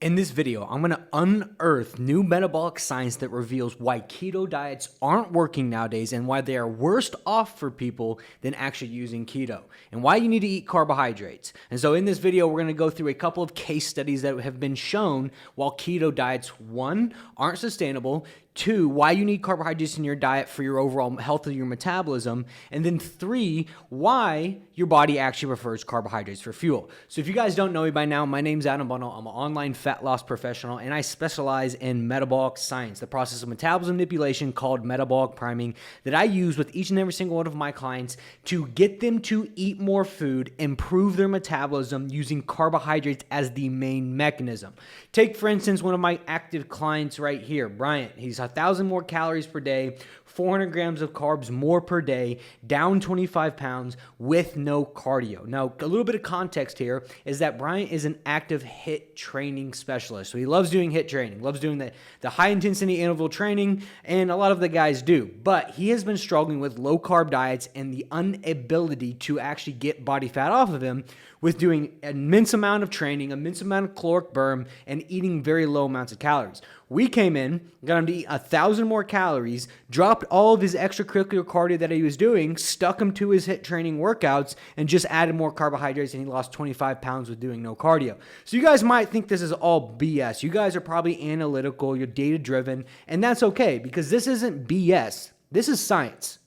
In this video, I'm going to unearth new metabolic science that reveals why keto diets aren't working nowadays and why they are worse off for people than actually using keto, and why you need to eat carbohydrates. And so in this video, we're going to go through a couple of case studies that have been shown while keto diets, one, aren't sustainable, two, why you need carbohydrates in your diet for your overall health of your metabolism, and then three, why your body actually prefers carbohydrates for fuel. So if you guys don't know me by now, my name's Adam Bunnell. I'm an online fat loss professional, and I specialize in metabolic science, the process of metabolism manipulation called metabolic priming that I use with each and every single one of my clients to get them to eat more food, improve their metabolism using carbohydrates as the main mechanism. Take, for instance, one of my active clients right here, Bryant. He's 1,000 more calories per day, 400 grams of carbs more per day, down 25 pounds with no cardio. Now, a little bit of context here is that Bryant is an active HIIT training specialist. So he loves doing HIIT training, loves doing the high intensity interval training, and a lot of the guys do. But he has been struggling with low carb diets and the inability to actually get body fat off of him with doing an immense amount of training, immense amount of caloric burn, and eating very low amounts of calories. We came in, got him to eat 1,000 more calories, dropped all of his extracurricular cardio that he was doing, stuck him to his HIIT training workouts, and just added more carbohydrates, and he lost 25 pounds with doing no cardio. So you guys might think this is all BS. You guys are probably analytical, you're data-driven, and that's okay, because this isn't BS. This is science.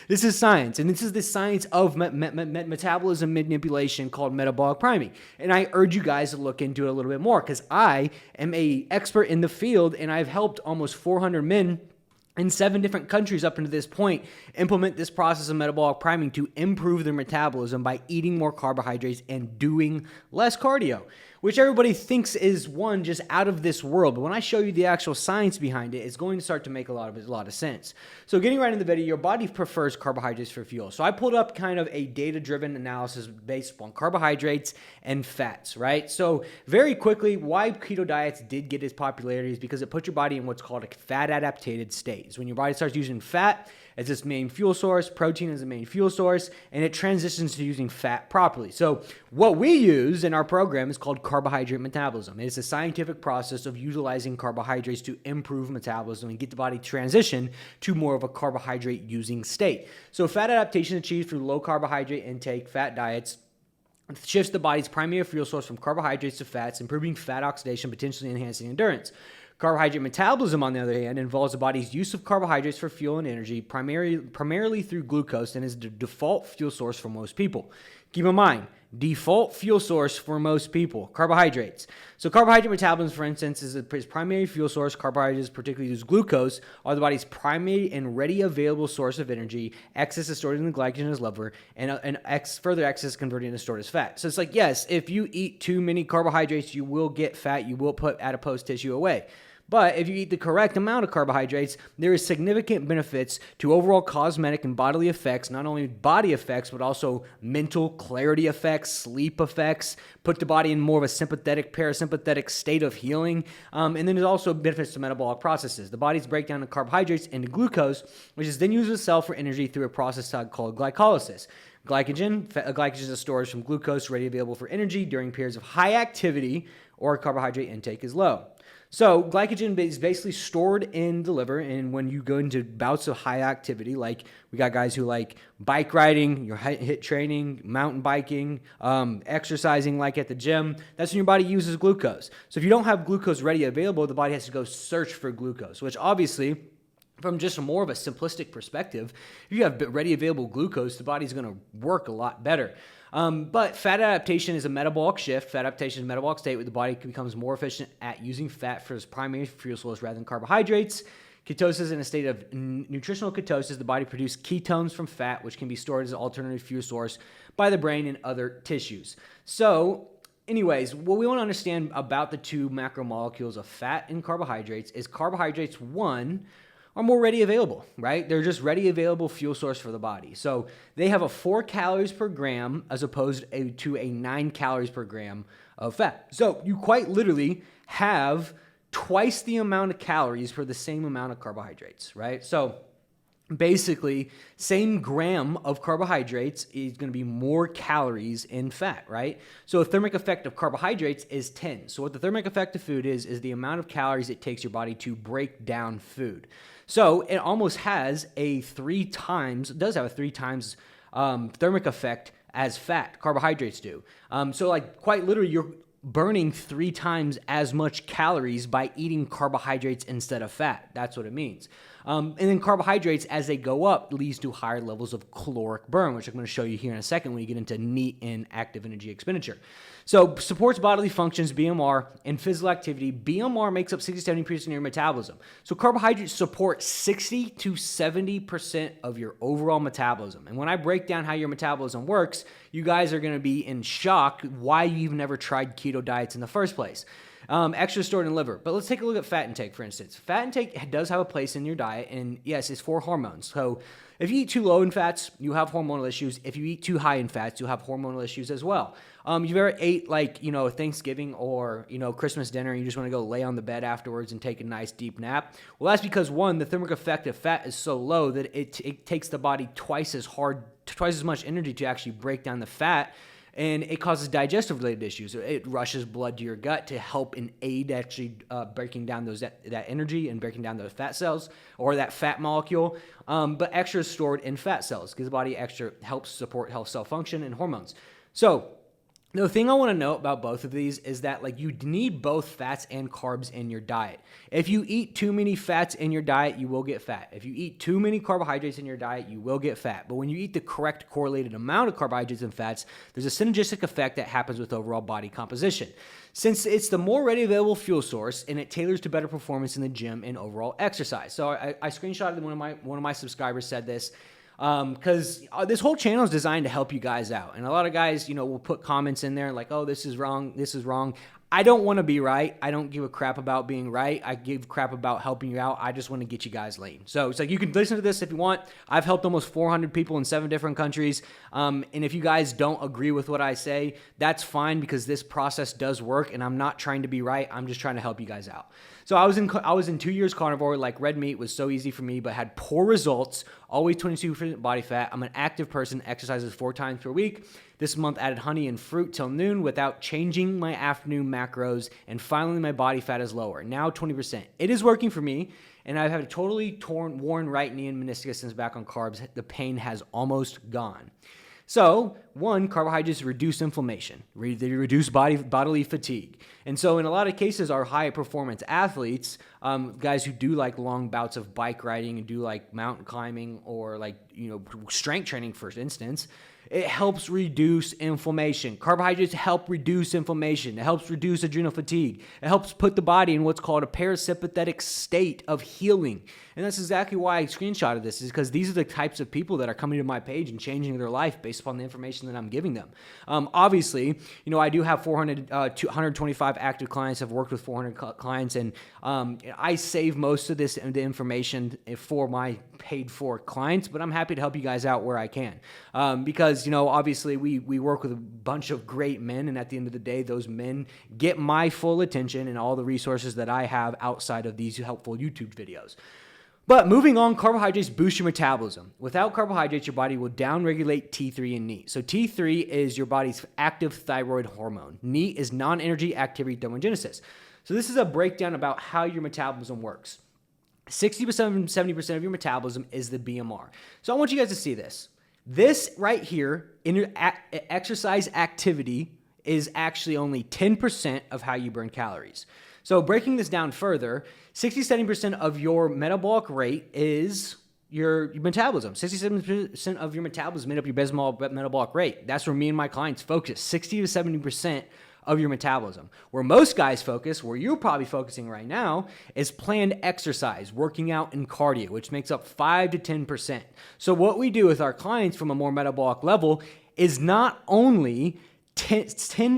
This is science, and this is the science of metabolism manipulation called metabolic priming. And I urge you guys to look into it a little bit more because I am an expert in the field, and I've helped almost 400 men in 7 different countries up until this point implement this process of metabolic priming to improve their metabolism by eating more carbohydrates and doing less cardio, which everybody thinks is one just out of this world. But when I show you the actual science behind it, it's going to start to make a lot of sense. So getting right into the video, your body prefers carbohydrates for fuel. So I pulled up kind of a data-driven analysis based on carbohydrates and fats, right? So very quickly, why keto diets did get its popularity is because it put your body in what's called a fat adapted state. So when your body starts using fat as its main fuel source, protein as the main fuel source, and it transitions to using fat properly. So what we use in our program is called carbohydrate metabolism. It's a scientific process of utilizing carbohydrates to improve metabolism and get the body transition to more of a carbohydrate using state. So fat adaptation achieved through low carbohydrate intake, fat diets, shifts the body's primary fuel source from carbohydrates to fats, improving fat oxidation, potentially enhancing endurance. Carbohydrate metabolism, on the other hand, involves the body's use of carbohydrates for fuel and energy, primarily through glucose, and is the default fuel source for most people. Keep in mind, default fuel source for most people, carbohydrates. So carbohydrate metabolism, for instance, is its primary fuel source. Carbohydrates, particularly use glucose, are the body's primary and ready available source of energy. Excess is stored in the glycogen as liver, and further excess is converted into stored as fat. So it's like, yes, if you eat too many carbohydrates, you will get fat. You will put adipose tissue away. But if you eat the correct amount of carbohydrates, there is significant benefits to overall cosmetic and bodily effects, not only body effects, but also mental clarity effects, sleep effects, put the body in more of a sympathetic, parasympathetic state of healing. And then there's also benefits to metabolic processes. The body's breakdown of carbohydrates into glucose, which is then used as a cell for energy through a process called glycolysis. Glycogen is storage from glucose ready available for energy during periods of high activity or carbohydrate intake is low. So glycogen is basically stored in the liver, and when you go into bouts of high activity, like we got guys who like bike riding, your HIIT training, mountain biking, exercising like at the gym, that's when your body uses glucose. So if you don't have glucose ready available, the body has to go search for glucose, which obviously, from just more of a simplistic perspective, if you have ready available glucose, the body's going to work a lot better. But fat adaptation is a metabolic shift. Fat adaptation is a metabolic state where the body becomes more efficient at using fat for its primary fuel source rather than carbohydrates. Ketosis, in a state of nutritional ketosis, the body produces ketones from fat, which can be stored as an alternative fuel source by the brain and other tissues. So anyways, what we want to understand about the two macromolecules of fat and carbohydrates is carbohydrates, one, are more ready available, right? They're just ready available fuel source for the body. So they have a 4 calories per gram as opposed to a 9 calories per gram of fat. So you quite literally have twice the amount of calories for the same amount of carbohydrates, right? So basically, same gram of carbohydrates is going to be more calories in fat, right? So a thermic effect of carbohydrates is 10. So what the thermic effect of food is the amount of calories it takes your body to break down food. So it almost has a 3 times, does have a 3 times thermic effect as fat. Carbohydrates do. So like quite literally, you're burning 3 times as much calories by eating carbohydrates instead of fat. That's what it means. And then carbohydrates, as they go up, leads to higher levels of caloric burn, which I'm going to show you here in a second when you get into NEAT and active energy expenditure. So supports bodily functions, BMR, and physical activity. BMR makes up 60-70% of your metabolism. So carbohydrates support 60 to 70% of your overall metabolism. And when I break down how your metabolism works, you guys are going to be in shock why you've never tried keto diets in the first place. Extra stored in liver. But let's take a look at fat intake, for instance. Fat intake does have a place in your diet, and yes, it's for hormones. So if you eat too low in fats, you have hormonal issues. If you eat too high in fats, you have hormonal issues as well. You've ever ate like, Thanksgiving or, Christmas dinner, and you just want to go lay on the bed afterwards and take a nice deep nap? Well, that's because, one, the thermic effect of fat is so low that it takes the body twice as much energy to actually break down the fat, and it causes digestive-related issues. It rushes blood to your gut to help and aid actually breaking down that energy and breaking down those fat cells or that fat molecule. But extra is stored in fat cells because the body extra helps support health cell function and hormones. So the thing I want to note about both of these is that you need both fats and carbs in your diet. If you eat too many fats in your diet, you will get fat. If you eat too many carbohydrates in your diet, you will get fat. But when you eat the correct correlated amount of carbohydrates and fats, there's a synergistic effect that happens with overall body composition. Since it's the more readily available fuel source and it tailors to better performance in the gym and overall exercise. So I screenshotted one of my subscribers said this. Because this whole channel is designed to help you guys out. And a lot of guys, will put comments in there like, oh, this is wrong, this is wrong. I don't want to be right. I don't give a crap about being right. I give crap about helping you out. I just want to get you guys lean. So it's like you can listen to this if you want. I've helped almost 400 people in 7 different countries. And if you guys don't agree with what I say, that's fine because this process does work and I'm not trying to be right. I'm just trying to help you guys out. So I was in 2 years carnivore, like red meat was so easy for me, but had poor results, always 22% body fat. I'm an active person, exercises 4 times per week. This month added honey and fruit till noon without changing my afternoon macros, and finally my body fat is lower, now 20%. It is working for me, and I've had a totally worn right knee and meniscus since back on carbs. The pain has almost gone. So, 1, carbohydrates reduce inflammation. They reduce bodily fatigue. And so, in a lot of cases, our high-performance athletes, guys who do like long bouts of bike riding and do like mountain climbing or strength training, for instance, it helps reduce inflammation. Carbohydrates help reduce inflammation. It helps reduce adrenal fatigue. It helps put the body in what's called a parasympathetic state of healing. And that's exactly why I screenshotted this, is because these are the types of people that are coming to my page and changing their life based upon the information that I'm giving them. Obviously, I do have 225 active clients. I've worked with 400 clients, and I save most of the information for my paid for clients, but I'm happy to help you guys out where I can. Because, obviously we work with a bunch of great men, and at the end of the day, those men get my full attention and all the resources that I have outside of these helpful YouTube videos. But moving on, carbohydrates boost your metabolism. Without carbohydrates, your body will downregulate T3 and NEAT. So T3 is your body's active thyroid hormone. NEAT is non-energy activity thermogenesis. So this is a breakdown about how your metabolism works. 60% to 70% of your metabolism is the BMR. So I want you guys to see this. This right here, in your exercise activity, is actually only 10% of how you burn calories. So breaking this down further, 60-70% of your metabolic rate is your metabolism. 67% of your metabolism made up your metabolic rate. That's where me and my clients focus, 60 to 70% of your metabolism. Where most guys focus, where you're probably focusing right now, is planned exercise, working out, and cardio, which makes up 5 to 10%. So what we do with our clients from a more metabolic level is not only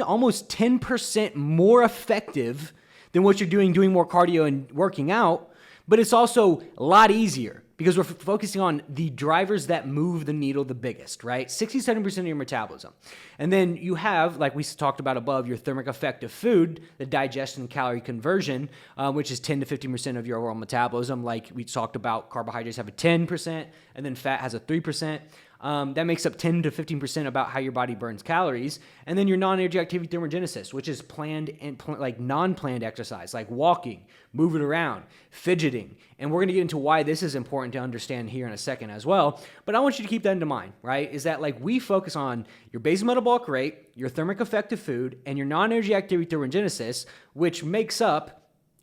almost 10% more effective than what you're doing more cardio and working out, but it's also a lot easier. because we're focusing on the drivers that move the needle the biggest, right? 67% of your metabolism. And then you have, like we talked about above, your thermic effect of food, the digestion and calorie conversion, which is 10 to 15% of your overall metabolism. Like we talked about, carbohydrates have a 10%, and then fat has a 3%. That makes up 10 to 15% about how your body burns calories. And then your non-energy activity thermogenesis, which is planned and like non-planned exercise, like walking, moving around, fidgeting. And we're going to get into why this is important to understand here in a second as well. But I want you to keep that into mind, right? Is that like we focus on your basal metabolic rate, your thermic effect of food, and your non-energy activity thermogenesis, which makes up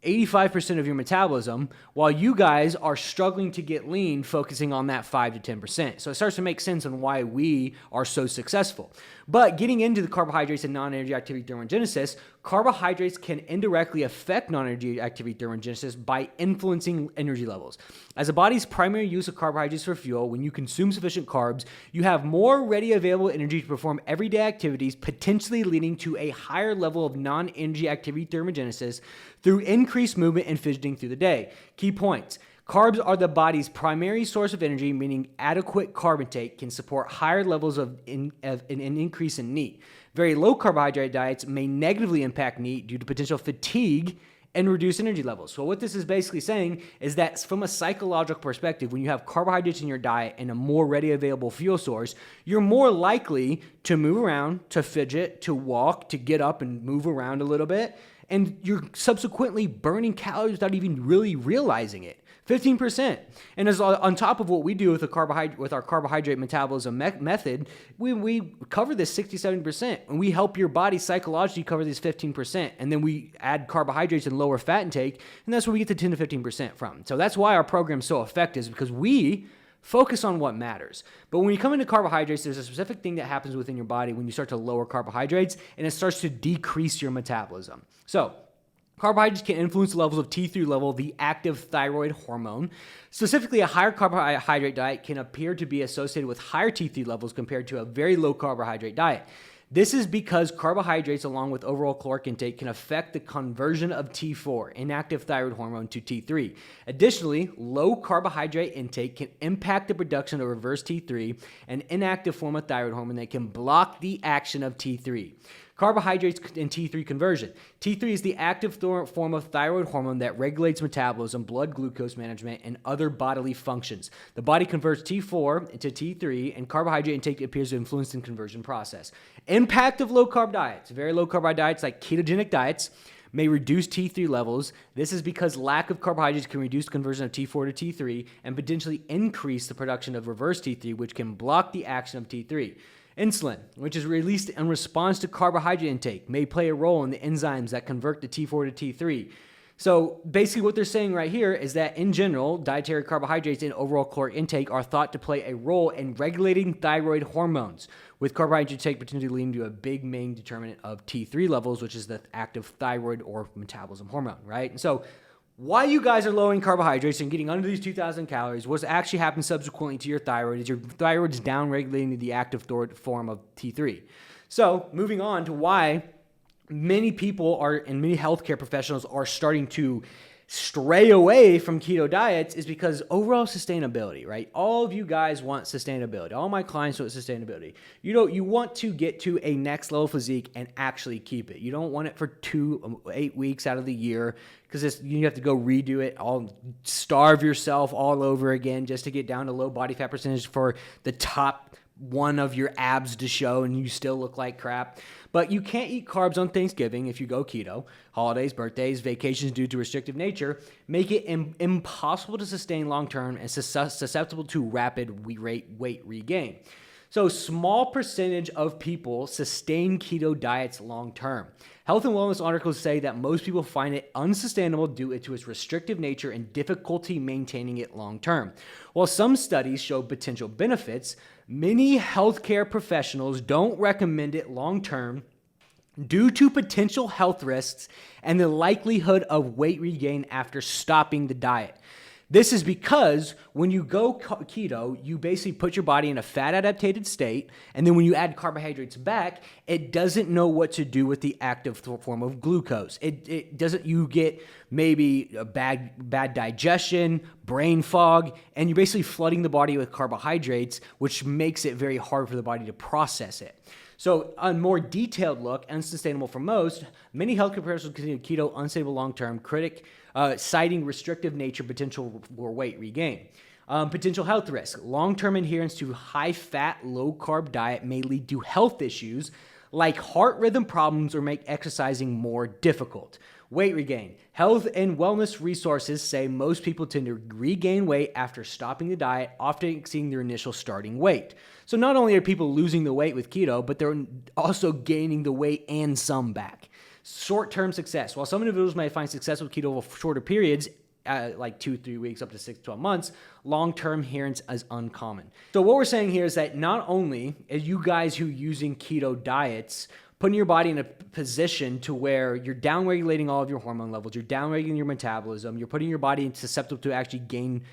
85% of your metabolism, while you guys are struggling to get lean, focusing on that 5 to 10%. So it starts to make sense on why we are so successful. But getting into the carbohydrates and non-energy activity thermogenesis, carbohydrates can indirectly affect non-energy activity thermogenesis by influencing energy levels. As a body's primary use of carbohydrates for fuel, when you consume sufficient carbs, you have more ready available energy to perform everyday activities, potentially leading to a higher level of non-energy activity thermogenesis through increased movement and fidgeting through the day. Key points. Carbs are the body's primary source of energy, meaning adequate carb intake can support higher levels of an increase in NEAT. Very low carbohydrate diets may negatively impact NEAT due to potential fatigue and reduced energy levels. So what this is basically saying is that from a psychological perspective, when you have carbohydrates in your diet and a more ready available fuel source, you're more likely to move around, to fidget, to walk, to get up and move around a little bit, and you're subsequently burning calories without even really realizing it. 15%. And as on top of what we do with our carbohydrate metabolism method, we cover this 67%, and we help your body psychologically cover this 15%. And then we add carbohydrates and lower fat intake, and that's where we get the 10 to 15% from. So that's why our program's so effective, is because we focus on what matters. But when you come into carbohydrates, there's a specific thing that happens within your body when you start to lower carbohydrates, and it starts to decrease your metabolism. So carbohydrates can influence the levels of T3 level, the active thyroid hormone. Specifically, a higher carbohydrate diet can appear to be associated with higher T3 levels compared to a very low carbohydrate diet. This is because carbohydrates, along with overall caloric intake, can affect the conversion of T4, inactive thyroid hormone, to T3. Additionally, low carbohydrate intake can impact the production of reverse T3, an inactive form of thyroid hormone that can block the action of T3. Carbohydrates and T3 conversion. T3 is the active form of thyroid hormone that regulates metabolism, blood glucose management, and other bodily functions. The body converts T4 into T3, and carbohydrate intake appears to influence the conversion process. Impact of low-carb diets. Very low-carb diets like ketogenic diets may reduce T3 levels. This is because lack of carbohydrates can reduce the conversion of T4 to T3 and potentially increase the production of reverse T3, which can block the action of T3. Insulin, which is released in response to carbohydrate intake, may play a role in the enzymes that convert the T4 to T3. So basically what they're saying right here is that in general, dietary carbohydrates and overall caloric intake are thought to play a role in regulating thyroid hormones, with carbohydrate intake potentially leading to a big main determinant of T3 levels, which is the active thyroid or metabolism hormone, right? And so why you guys are lowering carbohydrates and getting under these 2,000 calories, what's actually happened subsequently to your thyroid is your thyroid's downregulating the active form of T3. So moving on to why many people are, and many healthcare professionals are starting to stray away from keto diets, is because overall sustainability, right? All of you guys want sustainability. All my clients want sustainability. You want to get to a next level physique and actually keep it. You don't want it for 8 weeks out of the year, because you have to go redo it, starve yourself all over again just to get down to low body fat percentage for the top one of your abs to show, and you still look like crap. But you can't eat carbs on Thanksgiving if you go keto. Holidays, birthdays, vacations due to restrictive nature make it impossible to sustain long-term and susceptible to rapid weight regain. So small percentage of people sustain keto diets long-term. Health and wellness articles say that most people find it unsustainable due to its restrictive nature and difficulty maintaining it long-term. While some studies show potential benefits, many healthcare professionals don't recommend it long-term due to potential health risks and the likelihood of weight regain after stopping the diet. This is because when you go keto, you basically put your body in a fat adapted state, and then when you add carbohydrates back, it doesn't know what to do with the active form of glucose. It doesn't. You get maybe a bad digestion, brain fog, and you're basically flooding the body with carbohydrates, which makes it very hard for the body to process it. So a more detailed look, unsustainable for most, many healthcare professionals consider keto unstable long-term, citing restrictive nature, potential for weight regain. Potential health risk. Long-term adherence to high-fat, low-carb diet may lead to health issues like heart rhythm problems or make exercising more difficult. Weight regain. Health and wellness resources say most people tend to regain weight after stopping the diet, often exceeding their initial starting weight. So not only are people losing the weight with keto, but they're also gaining the weight and some back. Short-term success. While some individuals may find success with keto over shorter periods, like 2-3 weeks up to 6 to 12 months, long-term adherence is uncommon. So what we're saying here is that not only as you guys who are using keto diets, putting your body in a position to where you're downregulating all of your hormone levels, you're downregulating your metabolism, you're putting your body susceptible to actually gain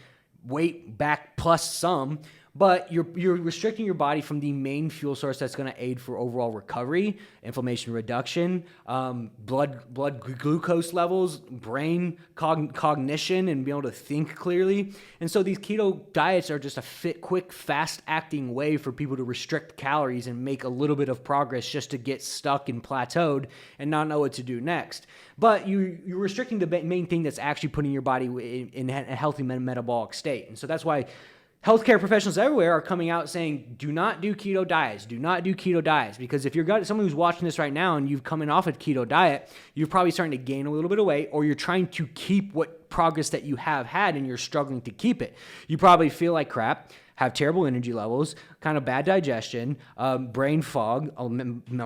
weight back plus some, but you're restricting your body from the main fuel source that's going to aid for overall recovery, inflammation reduction, blood glucose levels, brain cognition, and being able to think clearly. And so these keto diets are just a quick, fast-acting way for people to restrict calories and make a little bit of progress just to get stuck and plateaued and not know what to do next. But you're restricting the main thing that's actually putting your body in a healthy metabolic state. And so that's why healthcare professionals everywhere are coming out saying, do not do keto diets. Do not do keto diets. Because if you're someone who's watching this right now and you've coming off a keto diet, you're probably starting to gain a little bit of weight, or you're trying to keep what progress that you have had and you're struggling to keep it. You probably feel like crap, have terrible energy levels, kind of bad digestion, brain fog,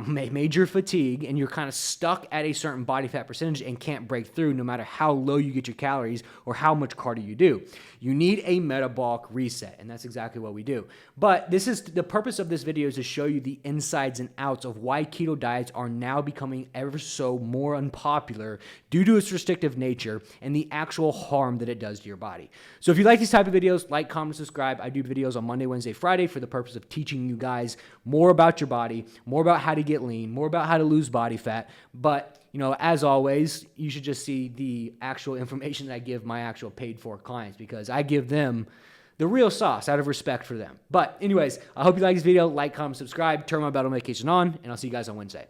major fatigue, and you're kind of stuck at a certain body fat percentage and can't break through no matter how low you get your calories or how much cardio you do. You need a metabolic reset, and that's exactly what we do. But this is the purpose of this video, is to show you the insides and outs of why keto diets are now becoming ever so more unpopular due to its restrictive nature and the actual harm that it does to your body. So if you like these type of videos, like, comment, subscribe. I do videos on Monday, Wednesday, Friday for the purpose of teaching you guys more about your body, more about how to get lean, more about how to lose body fat. But, you know, as always, you should just see the actual information that I give my actual paid for clients, because I give them the real sauce out of respect for them. But anyways, I hope you like this video. Like, comment, subscribe, turn my bell notification on, and I'll see you guys on Wednesday.